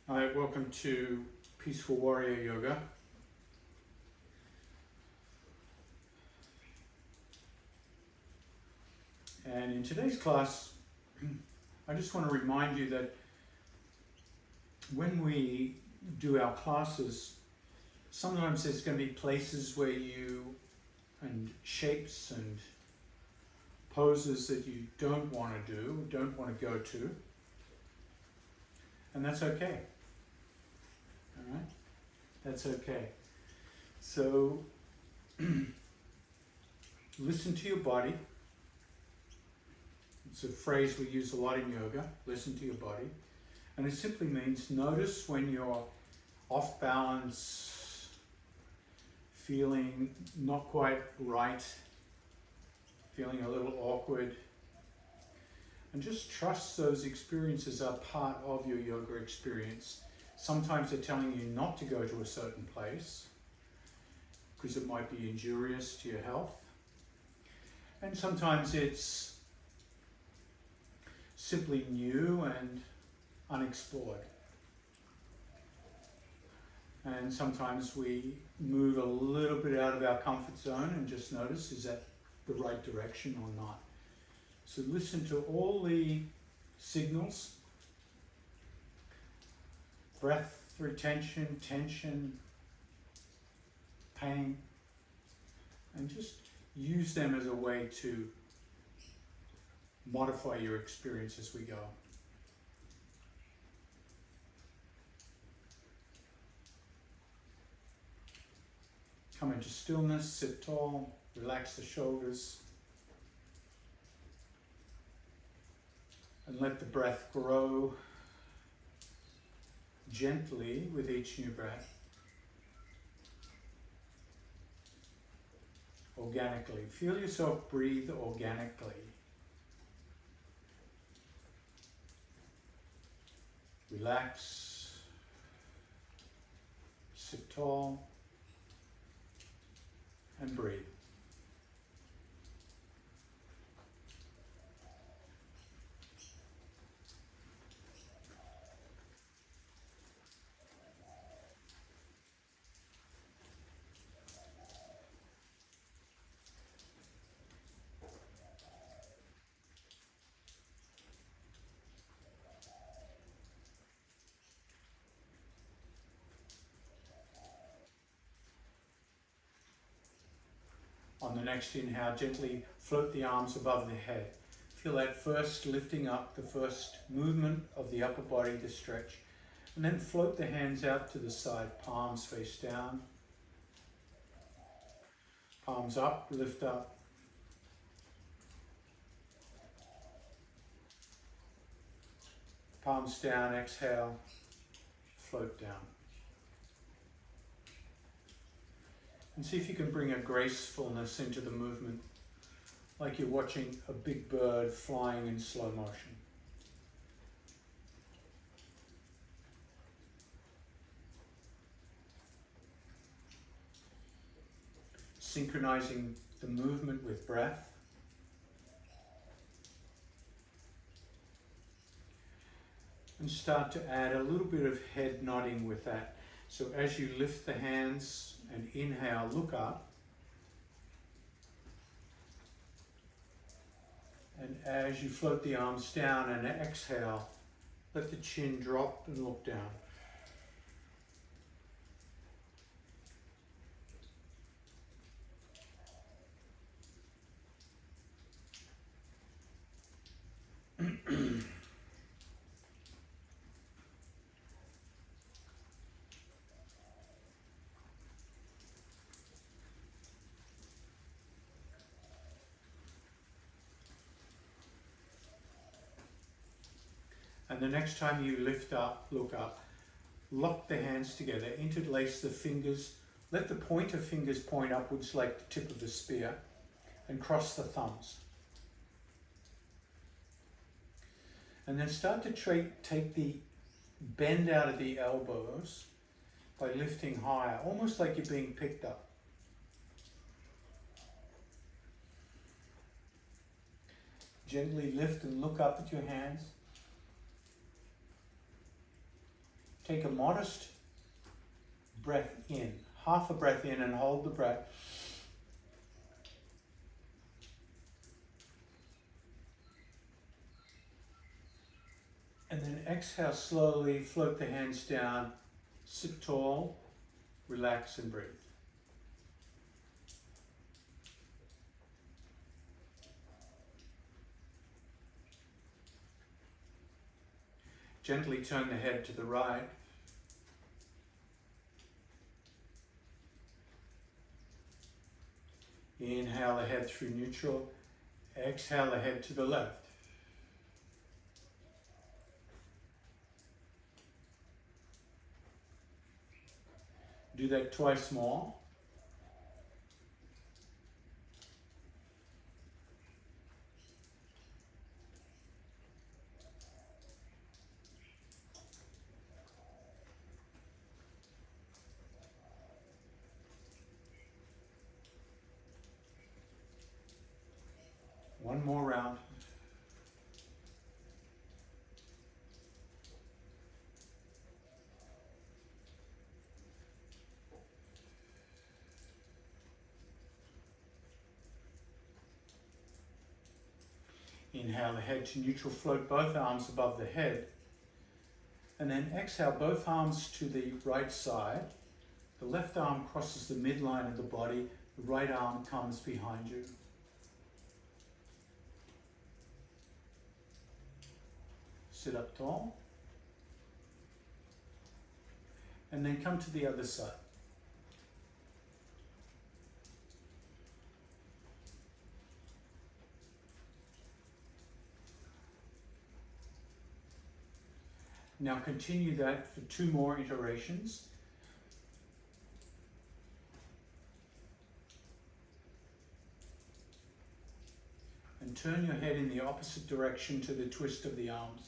Hi, welcome to Peaceful Warrior Yoga. And in today's class, I just want to remind you that when we do our classes, sometimes there's going to be places where and shapes and poses that you don't want to do, don't want to go to, and that's okay. All right? That's okay. So, listen to your body. It's a phrase we use a lot in yoga, listen to your body. And it simply means notice when you're off balance, feeling not quite right, feeling a little awkward. And just trust those experiences are part of your yoga experience. Sometimes they're telling you not to go to a certain place because it might be injurious to your health. And sometimes it's simply new and unexplored. And sometimes we move a little bit out of our comfort zone and just notice, is that the right direction or not? So listen to all the signals, breath retention, tension, pain, and just use them as a way to modify your experience as we go. Come into stillness, sit tall, relax the shoulders, and let the breath grow gently with each new breath. Organically. Feel yourself breathe organically. Relax, sit tall, and breathe. On the next inhale, gently float the arms above the head. Feel that first lifting up, the first movement of the upper body, the stretch. And then float the hands out to the side, palms face down. Palms up, lift up. Palms down, exhale, float down. And see if you can bring a gracefulness into the movement, like you're watching a big bird flying in slow motion. Synchronizing the movement with breath. And start to add a little bit of head nodding with that. So as you lift the hands and inhale, look up. And as you float the arms down and exhale, let the chin drop and look down. And the next time you lift up, look up, lock the hands together, interlace the fingers, let the pointer fingers point upwards like the tip of a spear, and cross the thumbs. And then start to take the bend out of the elbows by lifting higher, almost like you're being picked up. Gently lift and look up at your hands. Take a modest breath in, half a breath in, and hold the breath. And then exhale slowly, float the hands down, sit tall, relax and breathe. Gently turn the head to the right. Inhale the head through neutral. Exhale the head to the left. Do that twice more. One more round. Inhale the head to neutral, float both arms above the head. And then exhale both arms to the right side. The left arm crosses the midline of the body. The right arm comes behind you. Sit up tall. And then come to the other side. Now continue that for 2 more iterations. And turn your head in the opposite direction to the twist of the arms.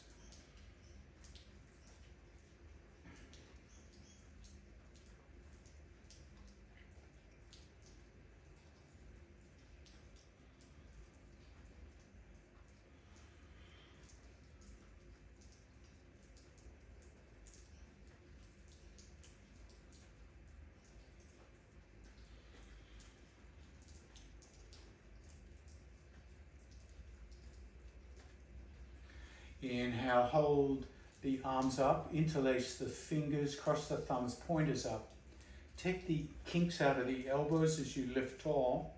Inhale, hold the arms up, interlace the fingers, cross the thumbs, pointers up. Take the kinks out of the elbows as you lift tall.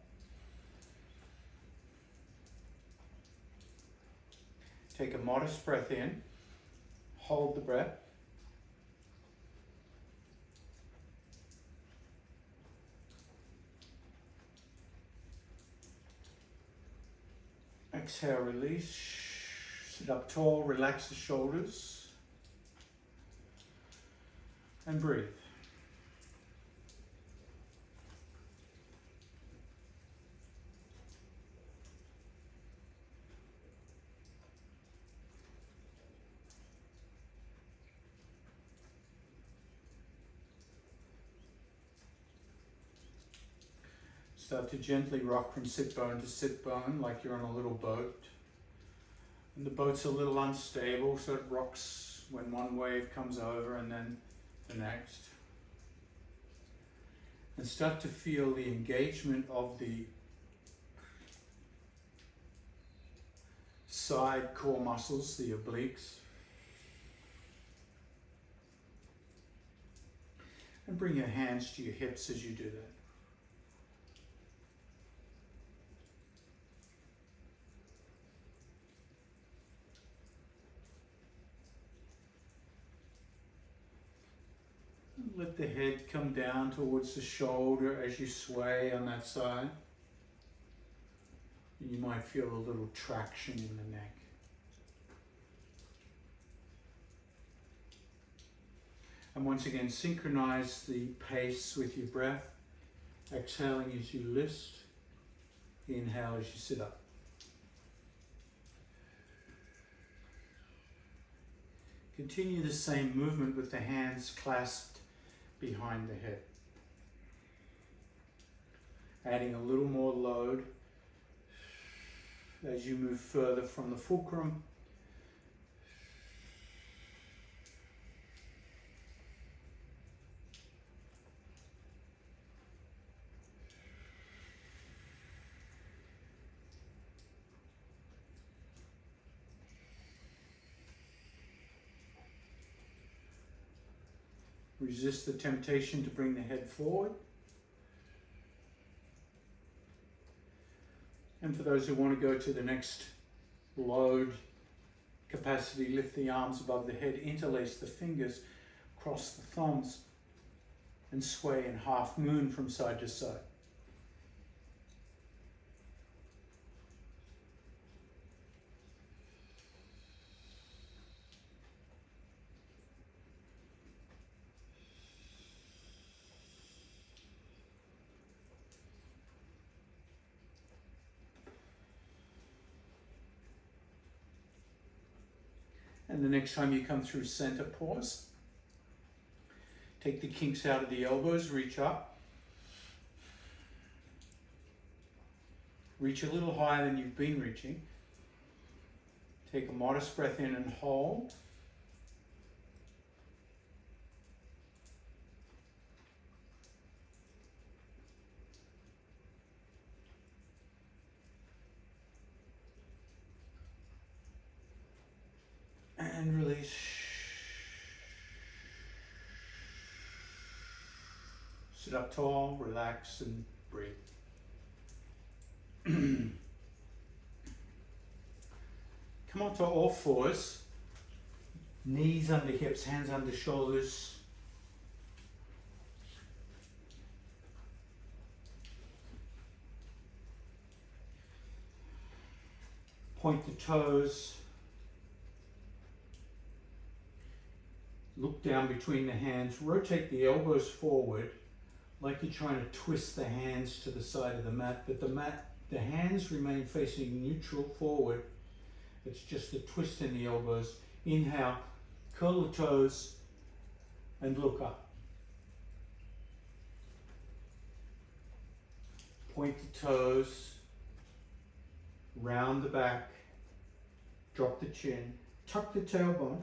Take a modest breath in, hold the breath. Exhale, release. Sit up tall, relax the shoulders, and breathe. Start to gently rock from sit bone to sit bone like you're on a little boat. And the boat's a little unstable, so it rocks when one wave comes over and then the next. And start to feel the engagement of the side core muscles, the obliques. And bring your hands to your hips as you do that. Let the head come down towards the shoulder as you sway on that side. You might feel a little traction in the neck. And once again, synchronize the pace with your breath. Exhaling as you list. Inhale as you sit up. Continue the same movement with the hands clasped behind the head. Adding a little more load as you move further from the fulcrum. Resist the temptation to bring the head forward. And for those who want to go to the next load capacity, lift the arms above the head, interlace the fingers, cross the thumbs, and sway in half moon from side to side. And the next time you come through center, pause. Take the kinks out of the elbows, reach up. Reach a little higher than you've been reaching. Take a modest breath in and hold. And release. Sit up tall, relax, and breathe. Come onto all fours. Knees under hips, hands under shoulders. Point the toes. Look down between the hands. Rotate the elbows forward like you're trying to twist the hands to the side of the mat, but the hands remain facing neutral forward. It's just a twist in the elbows. Inhale, curl the toes, and look up. Point the toes, round the back, drop the chin, tuck the tailbone.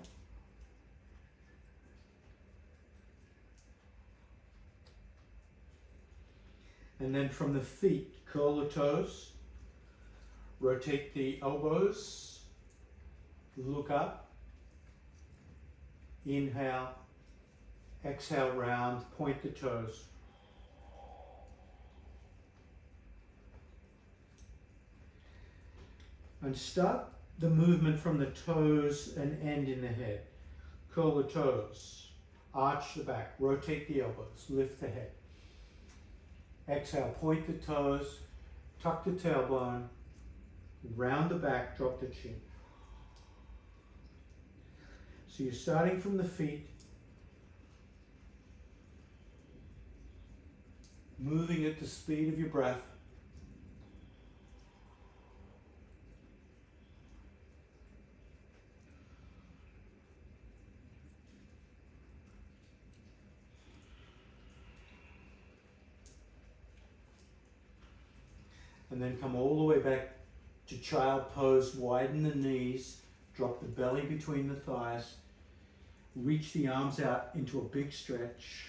And then from the feet, curl the toes, rotate the elbows, look up, inhale, exhale round, point the toes. And start the movement from the toes and end in the head. Curl the toes, arch the back, rotate the elbows, lift the head. Exhale, point the toes, tuck the tailbone, round the back, drop the chin. So you're starting from the feet, moving at the speed of your breath. And then come all the way back to child pose, widen the knees, drop the belly between the thighs, reach the arms out into a big stretch,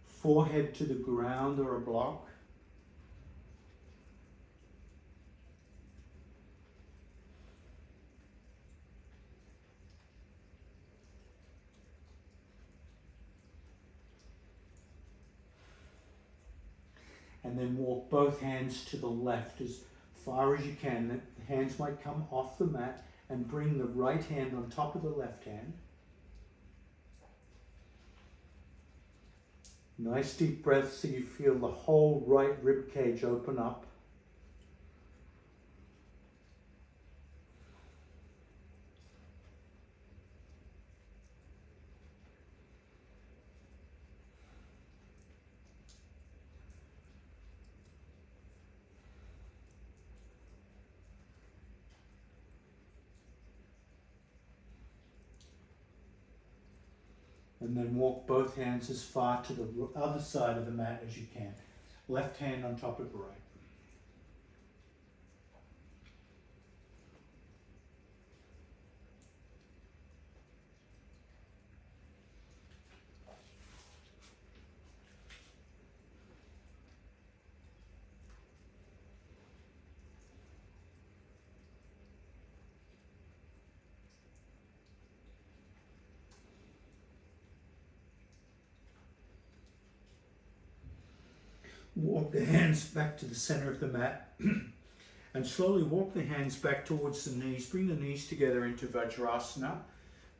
forehead to the ground or a block. And then walk both hands to the left as far as you can. The hands might come off the mat, and bring the right hand on top of the left hand. Nice deep breath so you feel the whole right rib cage open up. And then walk both hands as far to the other side of the mat as you can. Left hand on top of the right. Walk the hands back to the center of the mat and slowly walk the hands back towards the knees. Bring the knees together into Vajrasana,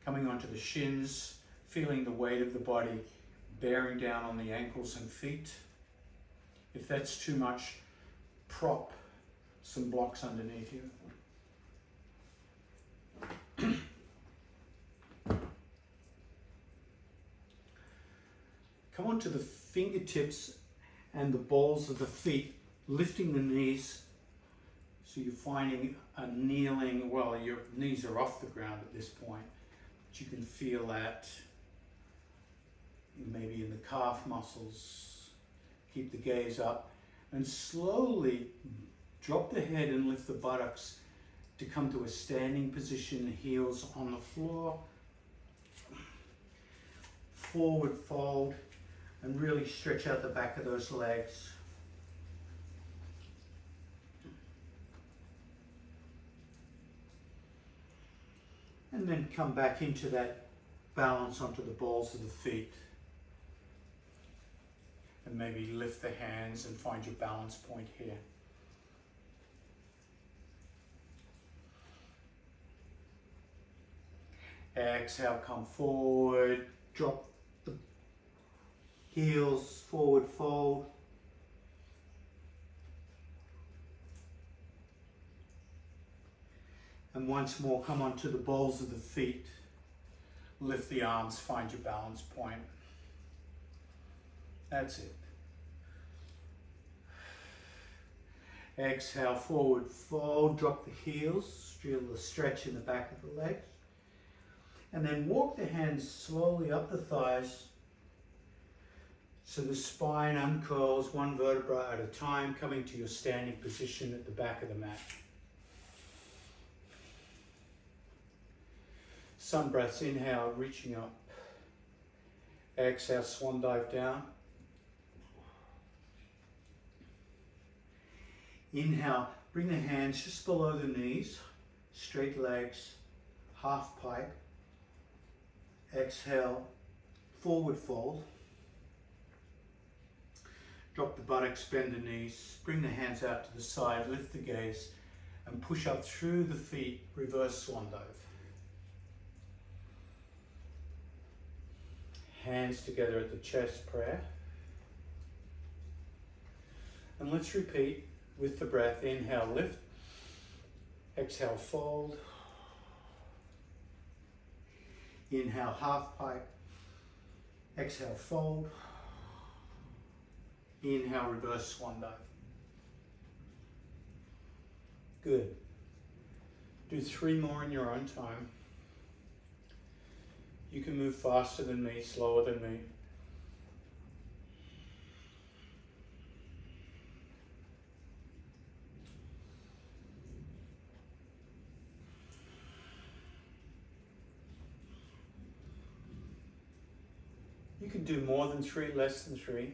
coming onto the shins, feeling the weight of the body bearing down on the ankles and feet. If that's too much, prop some blocks underneath you. Come onto the fingertips and the balls of the feet, lifting the knees. So you're finding a kneeling, well, your knees are off the ground at this point, but you can feel that maybe in the calf muscles. Keep the gaze up and slowly drop the head and lift the buttocks to come to a standing position, heels on the floor. Forward fold and really stretch out the back of those legs. And then come back into that balance onto the balls of the feet. And maybe lift the hands and find your balance point here. Exhale, come forward, drop the heels, forward fold. And once more, come onto the balls of the feet. Lift the arms, find your balance point. That's it. Exhale, forward fold, drop the heels, feel the stretch in the back of the legs. And then walk the hands slowly up the thighs so the spine uncurls one vertebra at a time, coming to your standing position at the back of the mat. Some breaths, inhale, reaching up. Exhale, swan dive down. Inhale, bring the hands just below the knees, straight legs, half pike. Exhale, forward fold. Drop the buttocks, bend the knees, bring the hands out to the side, lift the gaze, and push up through the feet, reverse swan dive. Hands together at the chest, prayer. And let's repeat with the breath. Inhale, lift. Exhale, fold. Inhale, half pike. Exhale, fold. Inhale, reverse swan dive. Good. Do 3 more in your own time. You can move faster than me, slower than me. You can do more than 3, less than 3.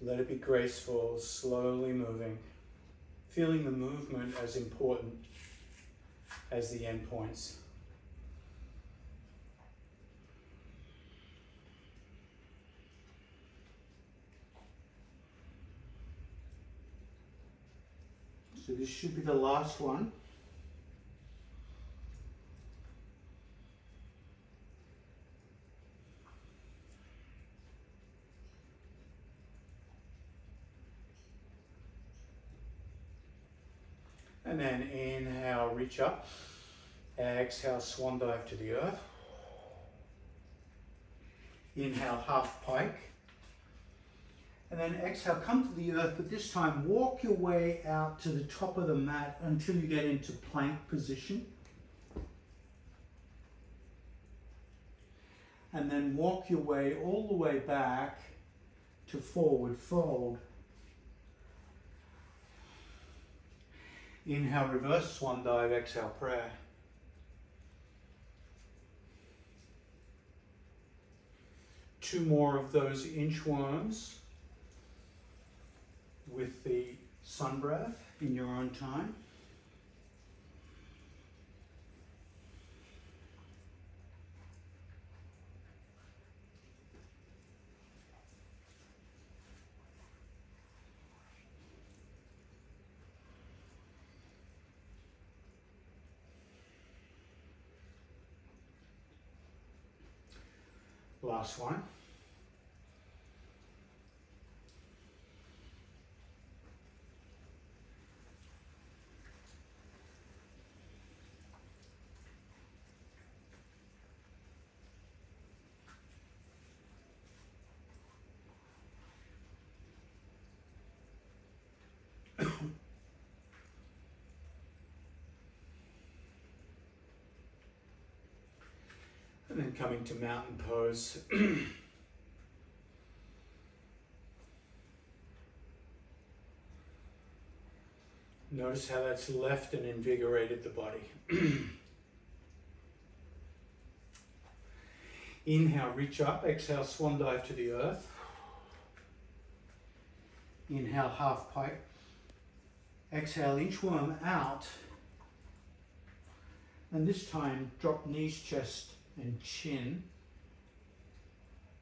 Let it be graceful, slowly moving, feeling the movement as important as the endpoints. So this should be the last one. And then inhale, reach up. Exhale, swan dive to the earth. Inhale, half pike. And then exhale, come to the earth, but this time walk your way out to the top of the mat until you get into plank position. And then walk your way all the way back to forward fold. Inhale, reverse swan dive, exhale, prayer. 2 more of those inchworms with the sun breath in your own time. Last one. And then coming to mountain pose. Notice how that's left and invigorated the body. Inhale, reach up. Exhale, swan dive to the earth. Inhale, half pike. Exhale, inchworm out. And this time, drop knees, chest, and chin.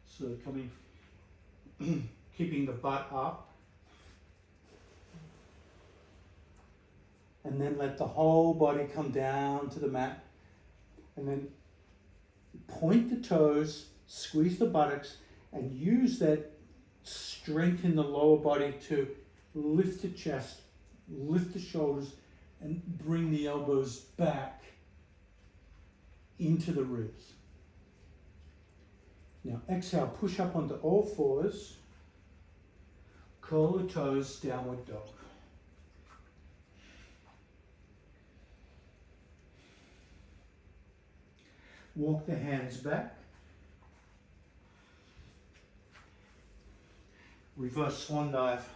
So coming, keeping the butt up. And then let the whole body come down to the mat. And then point the toes, squeeze the buttocks, and use that strength in the lower body to lift the chest, lift the shoulders, and bring the elbows back into the ribs. Now exhale, push up onto all fours, curl the toes, downward dog. Walk the hands back. Reverse swan dive.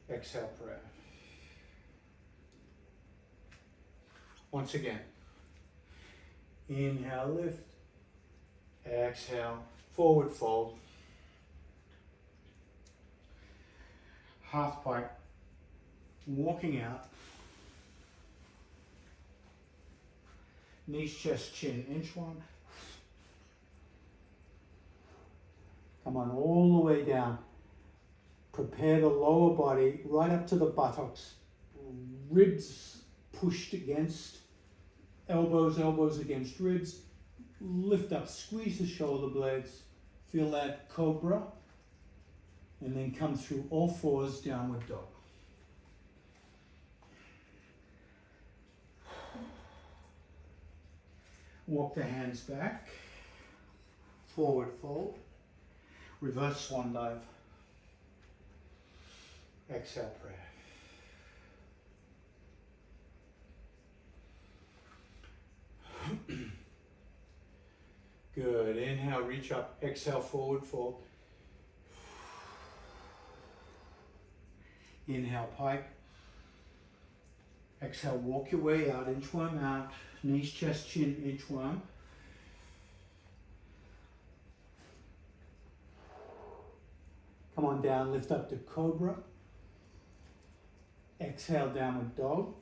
Exhale, prayer. Once again. Inhale, lift. Exhale, forward fold. Half pike. Walking out. Knees, chest, chin, inchworm. Come on, all the way down. Prepare the lower body right up to the buttocks. Ribs pushed against, elbows against ribs. Lift up, squeeze the shoulder blades. Feel that cobra. And then come through all fours, downward dog. Walk the hands back, forward fold, reverse swan dive, exhale prayer. Good, inhale, reach up, exhale, forward fold. Inhale, pike. Exhale, walk your way out, inchworm out. Knees, chest, chin, inchworm. Come on down, lift up to cobra. Exhale, downward dog.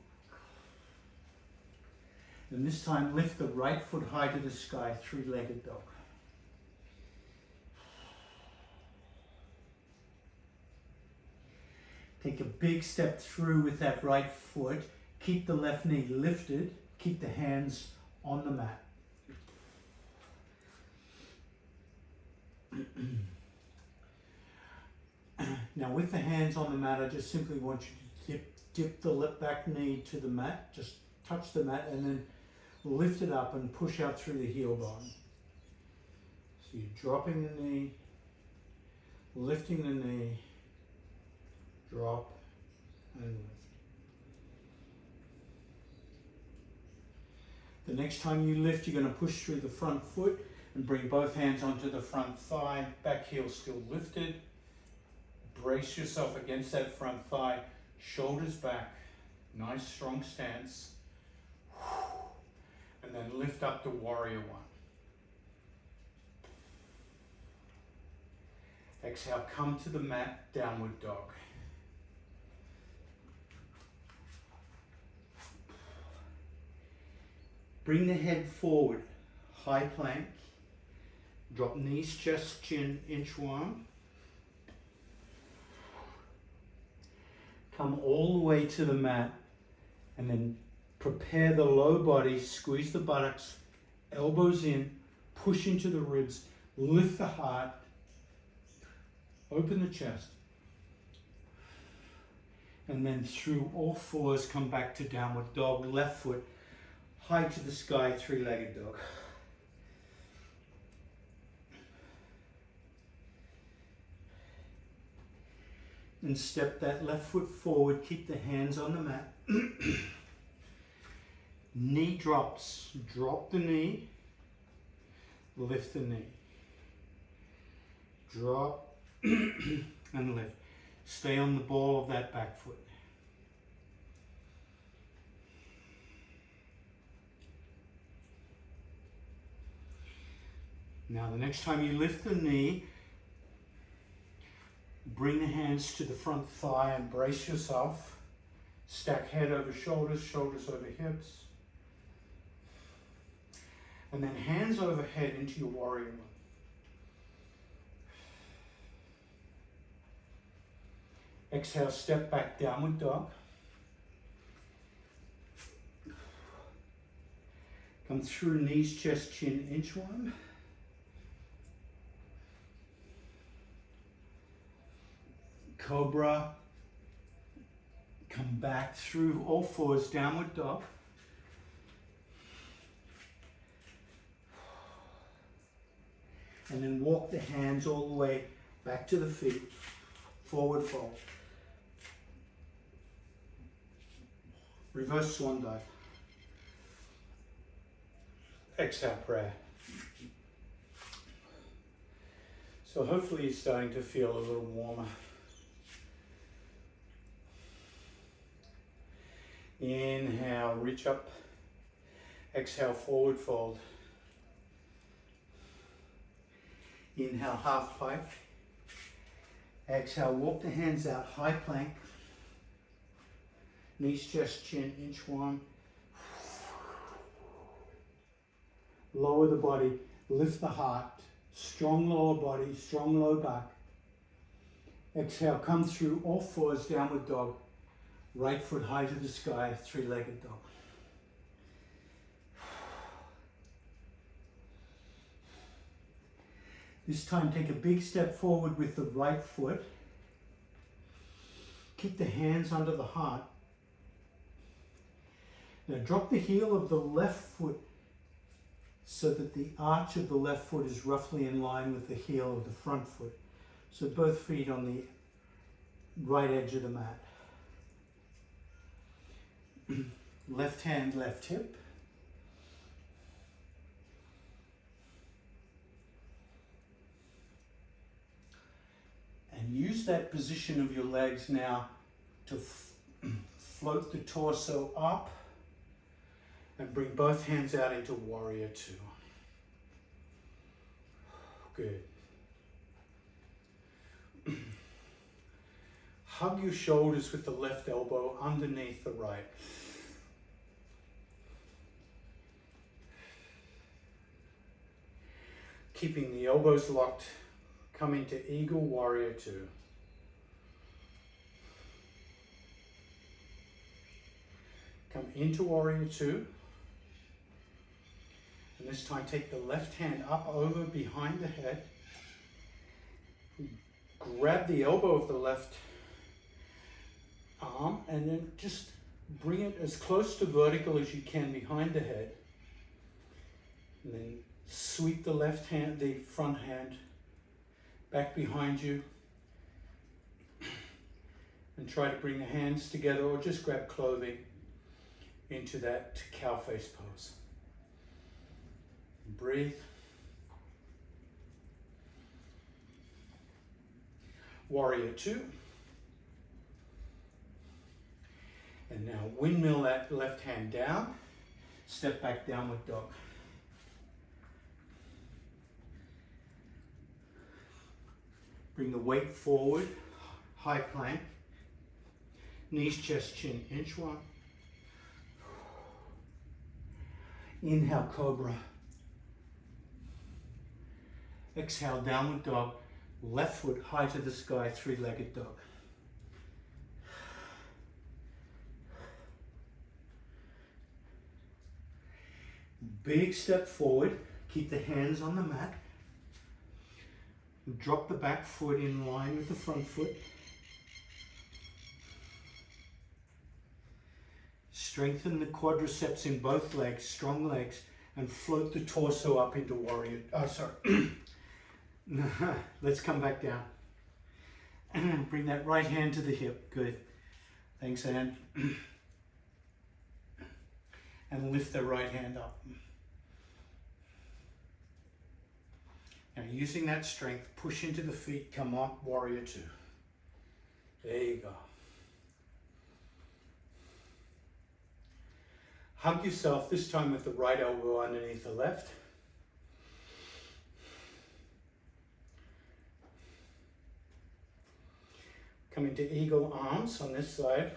And this time lift the right foot high to the sky, three-legged dog. Take a big step through with that right foot. Keep the left knee lifted. Keep the hands on the mat. Now with the hands on the mat, I just simply want you to dip the left back knee to the mat. Just touch the mat and then lift it up and push out through the heel bone. So you're dropping the knee, lifting the knee, drop and lift. The next time you lift, you're going to push through the front foot and bring both hands onto the front thigh, back heel still lifted. Brace yourself against that front thigh, shoulders back, nice strong stance. And then lift up to warrior one. Exhale, come to the mat, downward dog. Bring the head forward, high plank. Drop knees, chest, chin, inchworm. Come all the way to the mat and then prepare the low body, squeeze the buttocks, elbows in, push into the ribs, lift the heart, open the chest. And then through all fours, come back to downward dog, left foot, high to the sky, three-legged dog. And step that left foot forward, keep the hands on the mat. Knee drops, drop the knee, lift the knee. Drop and lift. Stay on the ball of that back foot. Now the next time you lift the knee, bring the hands to the front thigh and brace yourself. Stack head over shoulders, shoulders over hips. And then hands overhead into your warrior one. Exhale, step back, downward dog. Come through knees, chest, chin, inchworm. Cobra. Come back through all fours, downward dog. And then walk the hands all the way back to the feet, forward fold. Reverse swan dive. Exhale, prayer. So hopefully you're starting to feel a little warmer. Inhale, reach up. Exhale, forward fold. Inhale, half pike. Exhale, walk the hands out, high plank. Knees, chest, chin, inchworm. Lower the body, lift the heart. Strong lower body, strong low back. Exhale, come through all fours, downward dog. Right foot high to the sky, three-legged dog. This time take a big step forward with the right foot. Keep the hands under the heart. Now drop the heel of the left foot so that the arch of the left foot is roughly in line with the heel of the front foot. So both feet on the right edge of the mat. Left hand, left hip. And use that position of your legs now to float the torso up and bring both hands out into warrior two. Good. Hug your shoulders with the left elbow underneath the right. Keeping the elbows locked, come into Eagle Warrior Two. Come into Warrior Two. And this time take the left hand up over behind the head. Grab the elbow of the left arm and then just bring it as close to vertical as you can behind the head. And then sweep the left hand, the front hand, back behind you. And try to bring the hands together or just grab clothing into that cow face pose. Breathe. Warrior Two. And now windmill that left hand down. Step back, downward dog. Bring the weight forward, high plank. Knees, chest, chin, inchworm. Inhale, cobra. Exhale, downward dog. Left foot high to the sky, three-legged dog. Big step forward. Keep the hands on the mat. Drop the back foot in line with the front foot. Strengthen the quadriceps in both legs, strong legs, and float the torso up into warrior. Oh, sorry. Let's come back down. Bring that right hand to the hip. Good. Thanks, Anne. And lift the right hand up. Now, using that strength, push into the feet, come up, warrior two. There you go. Hug yourself, this time with the right elbow underneath the left. Come into eagle arms on this side.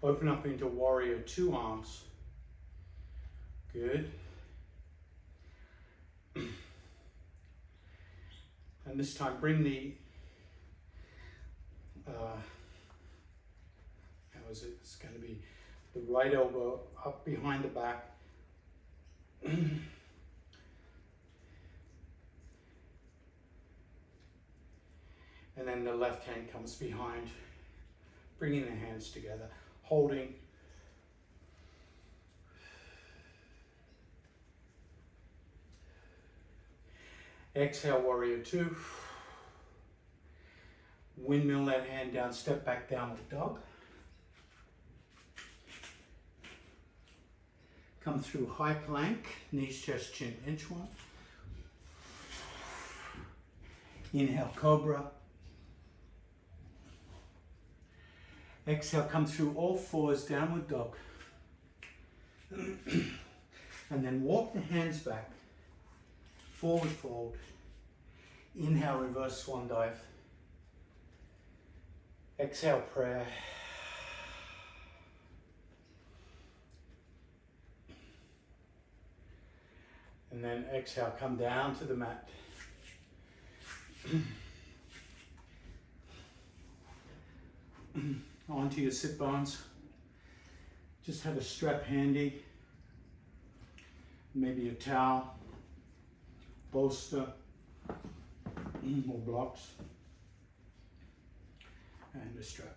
Open up into warrior two arms. Good. And this time bring the, how is it? It's going to be the right elbow up behind the back. And then the left hand comes behind, bringing the hands together, holding. Exhale, warrior two. Windmill that hand down, step back, downward dog. Come through high plank, knees, chest, chin, inchworm. Inhale, cobra. Exhale, come through all fours, downward dog. And then walk the hands back. Forward fold. Inhale, reverse swan dive. Exhale, prayer. And then exhale, come down to the mat. Onto your sit bones. Just have a strap handy. Maybe a towel, bolster, or blocks, and a strap.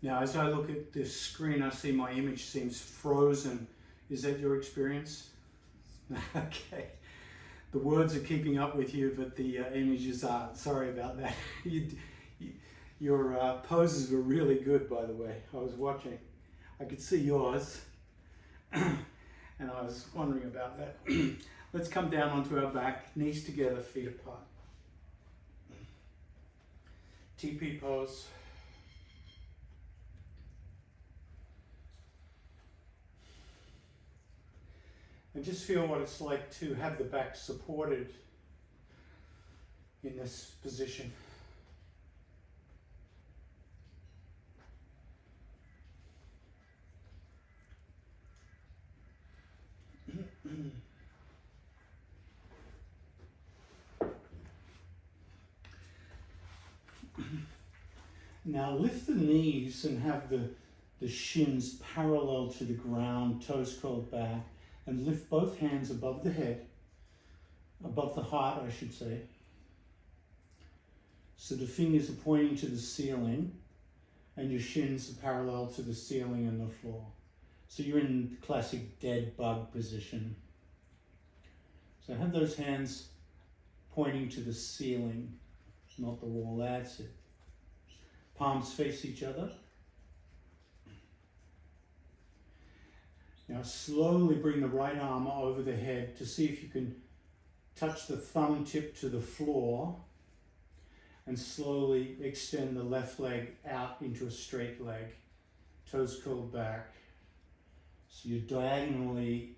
Now, as I look at this screen, I see my image seems frozen. Is that your experience? Okay. The words are keeping up with you, but the images aren't. Sorry about that. Your poses were really good, by the way. I was watching. I could see yours, and I was wondering about that. Let's come down onto our back, knees together, feet apart. TP pose. And just feel what it's like to have the back supported in this position. Now lift the knees and have the shins parallel to the ground, toes curled back, and lift both hands above the head, above the heart, I should say. So the fingers are pointing to the ceiling and your shins are parallel to the ceiling and the floor. So you're in the classic dead bug position. So have those hands pointing to the ceiling, not the wall. That's it. Palms face each other. Now slowly bring the right arm over the head to see if you can touch the thumb tip to the floor And slowly extend the left leg out into a straight leg. Toes curled back. So you're diagonally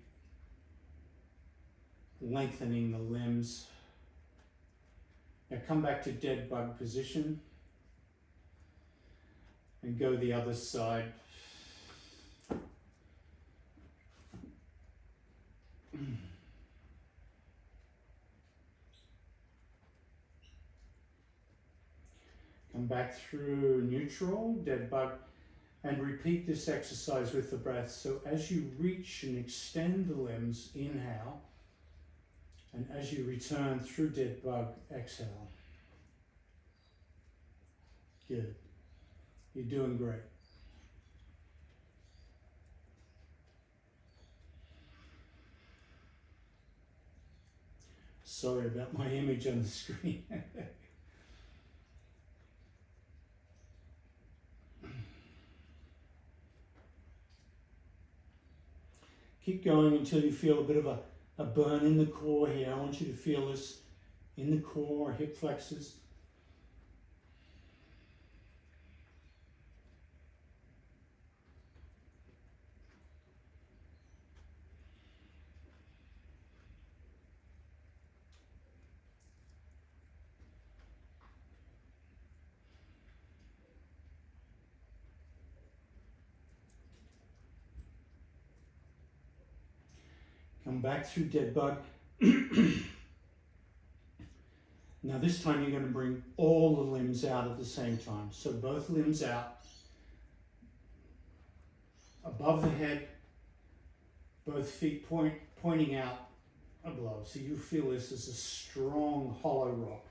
lengthening the limbs. Now come back to dead bug position and go the other side. Come back through neutral, dead bug, and repeat this exercise with the breath. So as you reach and extend the limbs, inhale, and as you return through dead bug, exhale. Good. You're doing great. Sorry about my image on the screen. Keep going until you feel a bit of a burn in the core here. I want you to feel this in the core, hip flexors. Come back through dead bug. Now this time you're going to bring all the limbs out at the same time. So both limbs out, above the head, both feet pointing out above. So you feel this as a strong hollow rock.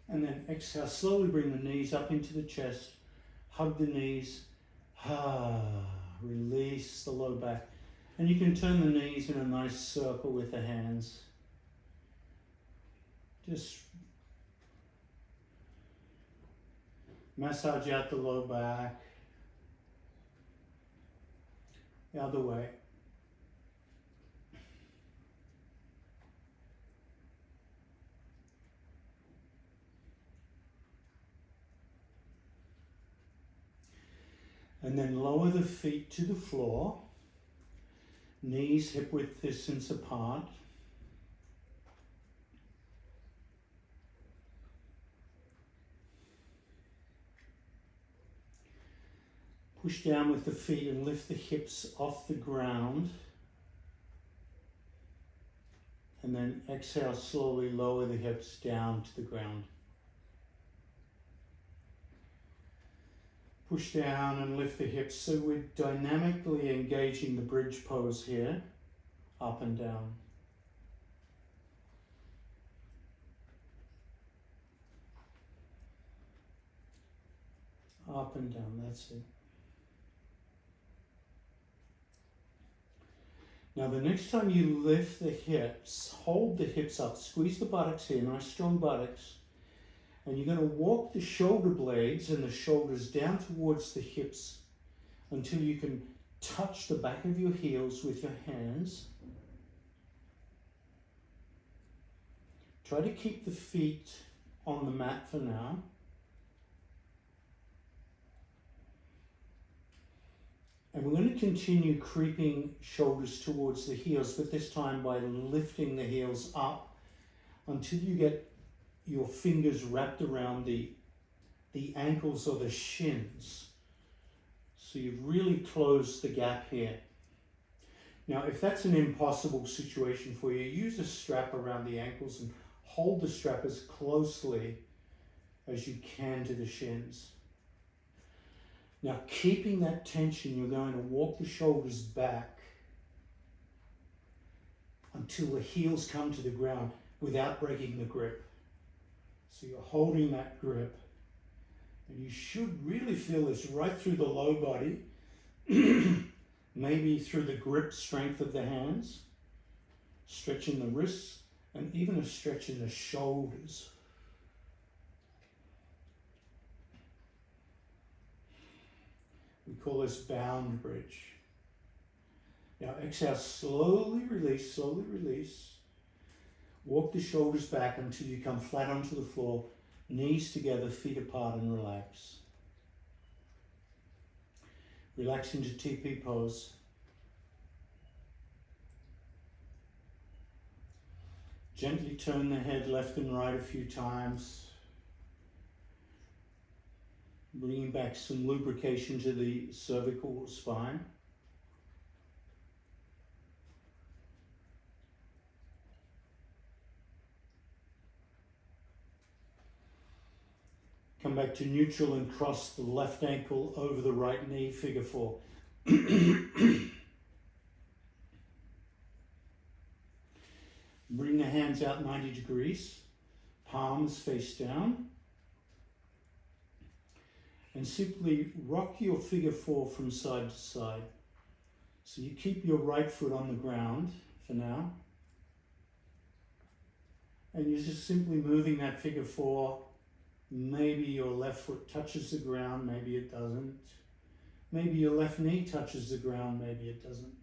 And then exhale, slowly bring the knees up into the chest, hug the knees, release the low back. And you can turn the knees in a nice circle with the hands. Just massage out the low back. The other way. And then lower the feet to the floor. Knees hip width distance apart. Push down with the feet and lift the hips off the ground. And then exhale, slowly lower the hips down to the ground. Push down and lift the hips. So we're dynamically engaging the bridge pose here, up and down. Up and down, that's it. Now the next time you lift the hips, hold the hips up, squeeze the buttocks here, nice strong buttocks. And you're going to walk the shoulder blades and the shoulders down towards the hips until you can touch the back of your heels with your hands. Try to keep the feet on the mat for now. And we're going to continue creeping shoulders towards the heels, but this time by lifting the heels up until you get your fingers wrapped around the ankles or the shins. So you've really closed the gap here. Now, if that's an impossible situation for you, use a strap around the ankles and hold the strap as closely as you can to the shins. Now, keeping that tension, you're going to walk the shoulders back until the heels come to the ground without breaking the grip. So you're holding that grip, and you should really feel this right through the low body, maybe through the grip strength of the hands, stretching the wrists, and even a stretch in the shoulders. We call this bound bridge. Now exhale, slowly release, slowly release. Walk the shoulders back until you come flat onto the floor, knees together, feet apart, and relax. Relax into TP pose. Gently turn the head left and right a few times, bringing back some lubrication to the cervical spine. Come back to neutral and cross the left ankle over the right knee, figure 4. Bring the hands out 90 degrees, palms face down. And simply rock your figure 4 from side to side. So you keep your right foot on the ground for now. And you're just simply moving that figure 4. Maybe your left foot touches the ground, maybe it doesn't. Maybe your left knee touches the ground, maybe it doesn't.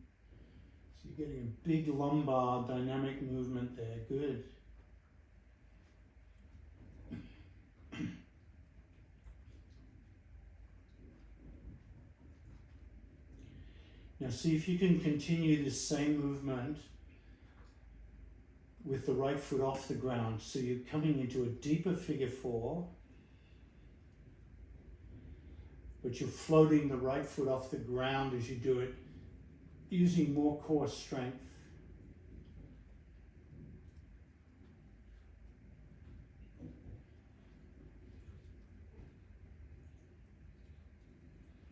So you're getting a big lumbar dynamic movement there. Good. Now see if you can continue this same movement with the right foot off the ground. So you're coming into a deeper figure 4, but you're floating the right foot off the ground as you do it, using more core strength.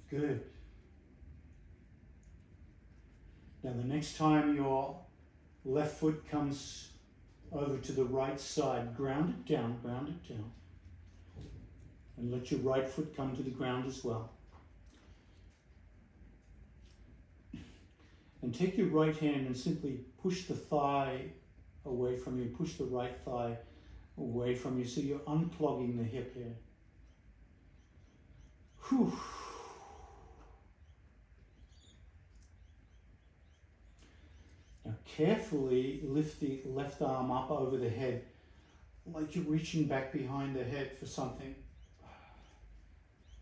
Good. Now the next time your left foot comes over to the right side, ground it down, and let your right foot come to the ground as well. And take your right hand and simply push the thigh away from you, push the right thigh away from you, so you're unclogging the hip here. Whew. Now carefully lift the left arm up over the head, like you're reaching back behind the head for something.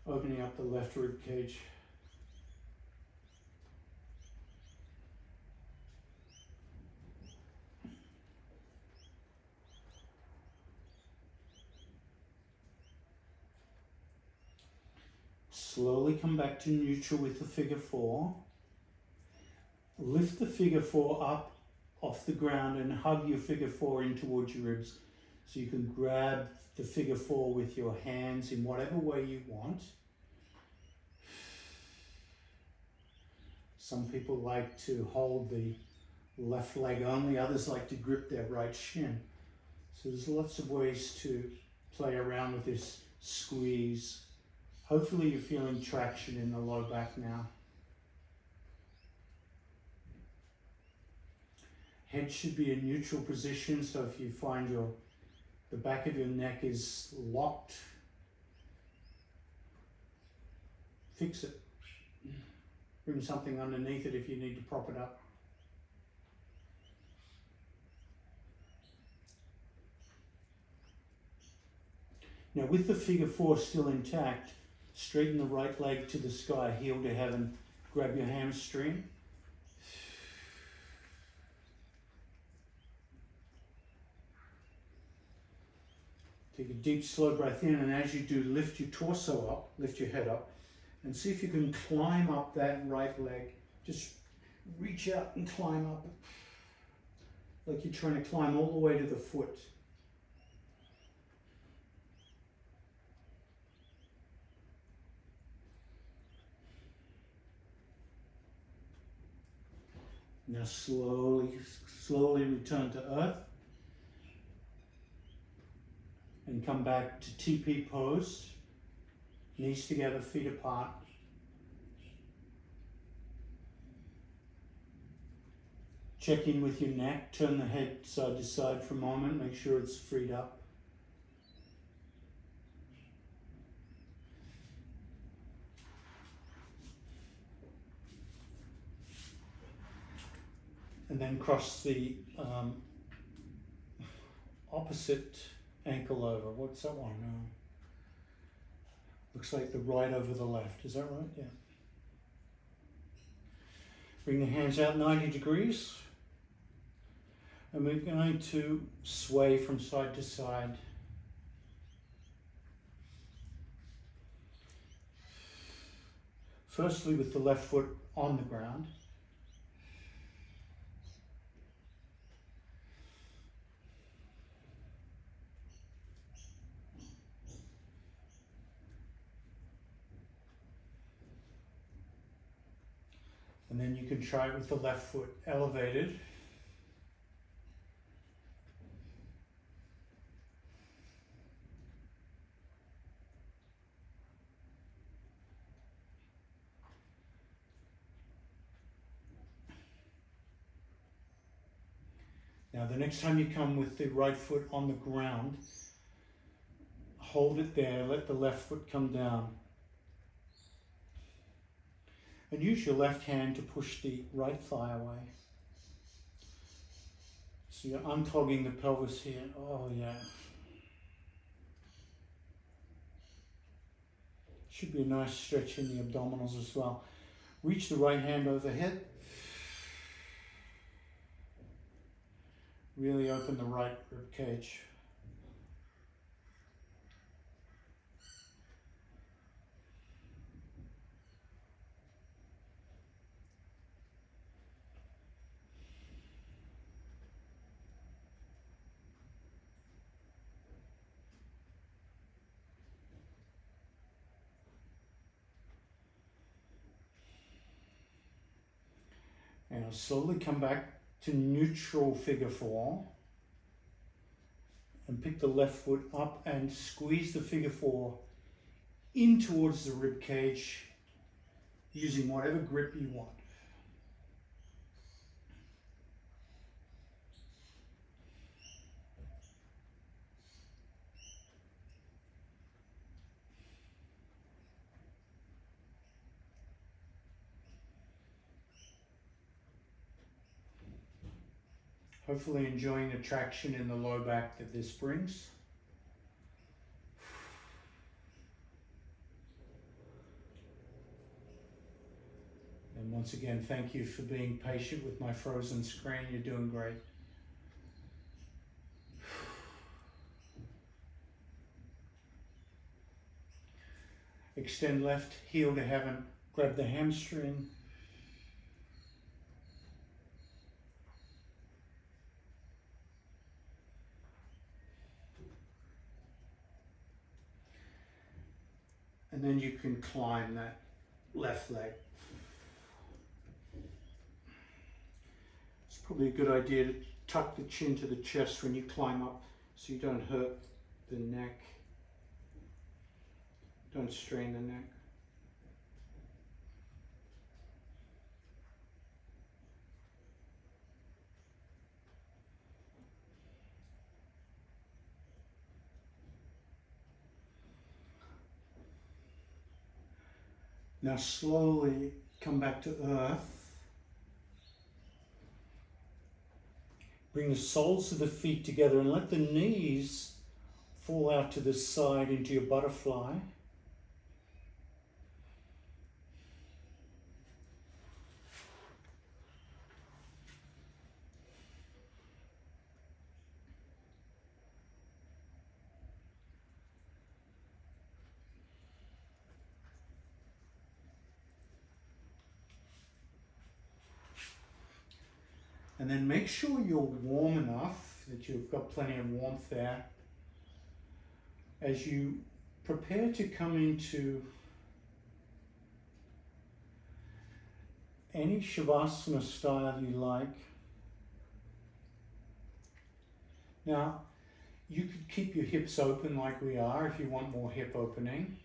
Opening up the left rib cage. Slowly come back to neutral with the figure 4. Lift the figure 4 up off the ground and hug your figure 4 in towards your ribs. So you can grab the figure 4 with your hands in whatever way you want. Some people like to hold the left leg only, others like to grip their right shin. So there's lots of ways to play around with this squeeze. Hopefully you're feeling traction in the low back now. Head should be in neutral position, so if you find the back of your neck is locked, fix it. Bring something underneath it if you need to prop it up. Now with the figure 4 still intact, straighten the right leg to the sky, heel to heaven, grab your hamstring. Take a deep, slow breath in, and as you do, lift your torso up, lift your head up, and see if you can climb up that right leg. Just reach out and climb up, like you're trying to climb all the way to the foot. Now slowly return to earth. And come back to TP pose, knees together, feet apart. Check in with your neck, turn the head side to side for a moment, make sure it's freed up. And then cross the opposite ankle over. What's that one? Looks like the right over the left. Is that right? Yeah. Bring the hands out 90 degrees. And we're going to sway from side to side. Firstly with the left foot on the ground. And then you can try it with the left foot elevated. Now the next time you come with the right foot on the ground, hold it there, let the left foot come down. And use your left hand to push the right thigh away. So you're unclogging the pelvis here. Oh yeah. Should be a nice stretch in the abdominals as well. Reach the right hand overhead. Really open the right rib cage. And I'll slowly come back to neutral figure four. And pick the left foot up and squeeze the figure four in towards the rib cage using whatever grip you want. Hopefully enjoying the traction in the low back that this brings. And once again, thank you for being patient with my frozen screen. You're doing great. Extend left heel to heaven. Grab the hamstring. And then you can climb that left leg. It's probably a good idea to tuck the chin to the chest when you climb up so you don't hurt the neck. Don't strain the neck. Now slowly come back to earth. Bring the soles of the feet together and let the knees fall out to the side into your butterfly. And then make sure you're warm enough, that you've got plenty of warmth there. As you prepare to come into any Shavasana style you like. Now, you could keep your hips open like we are if you want more hip opening.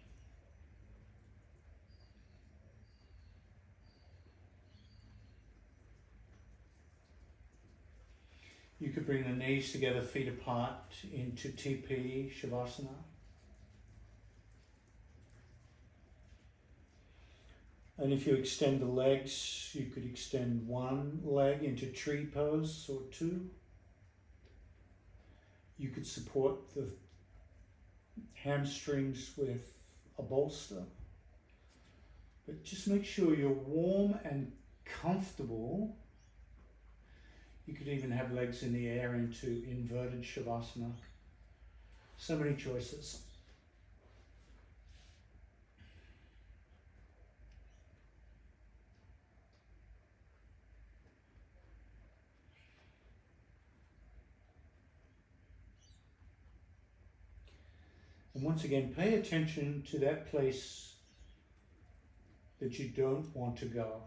You could bring the knees together, feet apart into TP, Shavasana. And if you extend the legs, you could extend one leg into tree pose or two. You could support the hamstrings with a bolster, but just make sure you're warm and comfortable. You could even have legs in the air into inverted Shavasana. So many choices. And once again, pay attention to that place that you don't want to go.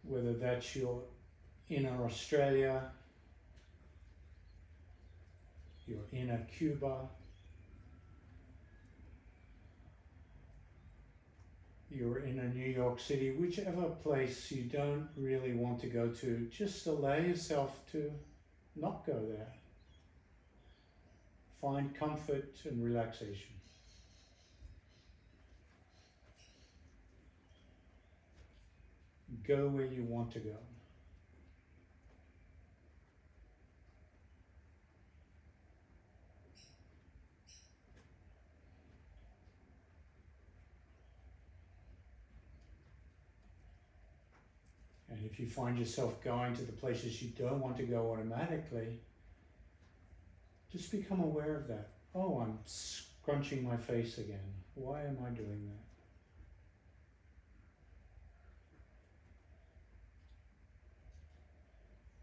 Whether that's your inner Australia, your inner Cuba, your inner New York City, whichever place you don't really want to go to, just allow yourself to not go there. Find comfort and relaxation. Go where you want to go. And if you find yourself going to the places you don't want to go automatically, just become aware of that. Oh, I'm scrunching my face again. Why am I doing that?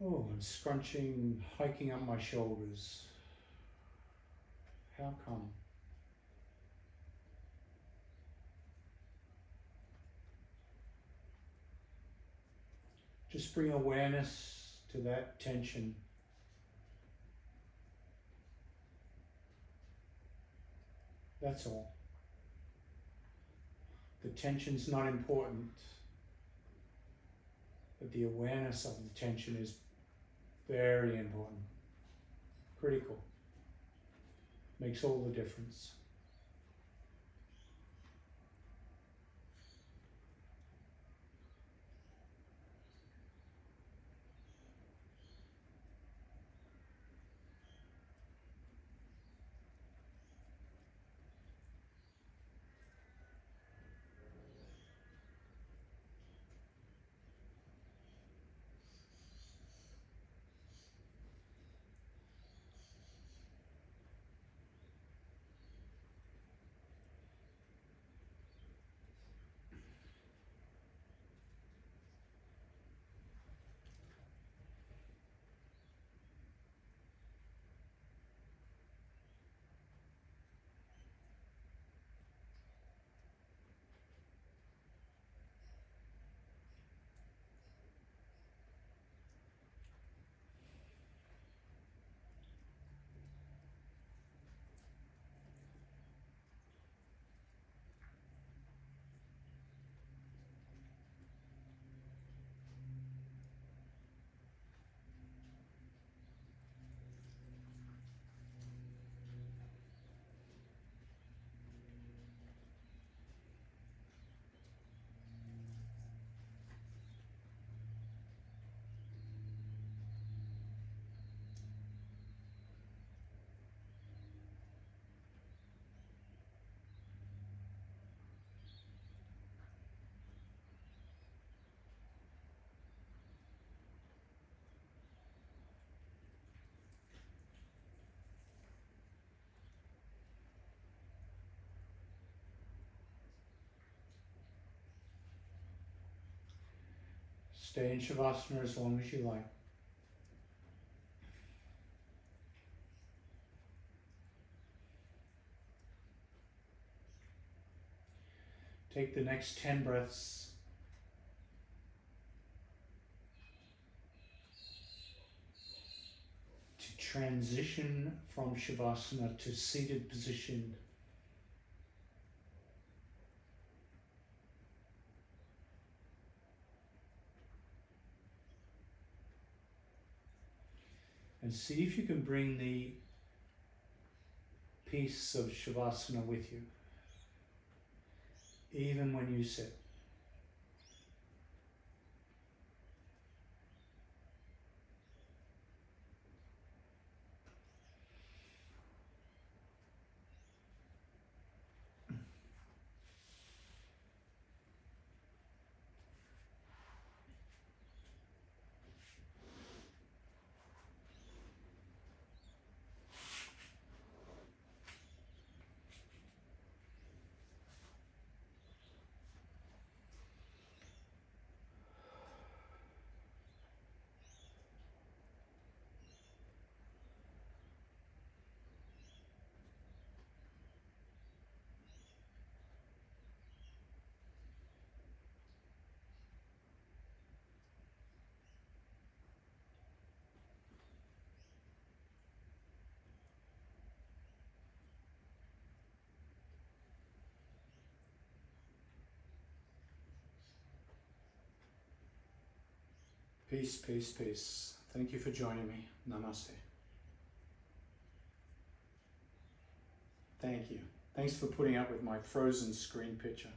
Oh, I'm scrunching, hiking up my shoulders. How come? Just bring awareness to that tension. That's all. The tension's not important, but the awareness of the tension is very important, critical, makes all the difference. Stay in Shavasana as long as you like. Take the next 10 breaths. To transition from Shavasana to seated position. And see if you can bring the piece of Shavasana with you, even when you sit. Peace, peace, peace. Thank you for joining me. Namaste. Thank you. Thanks for putting up with my frozen screen picture.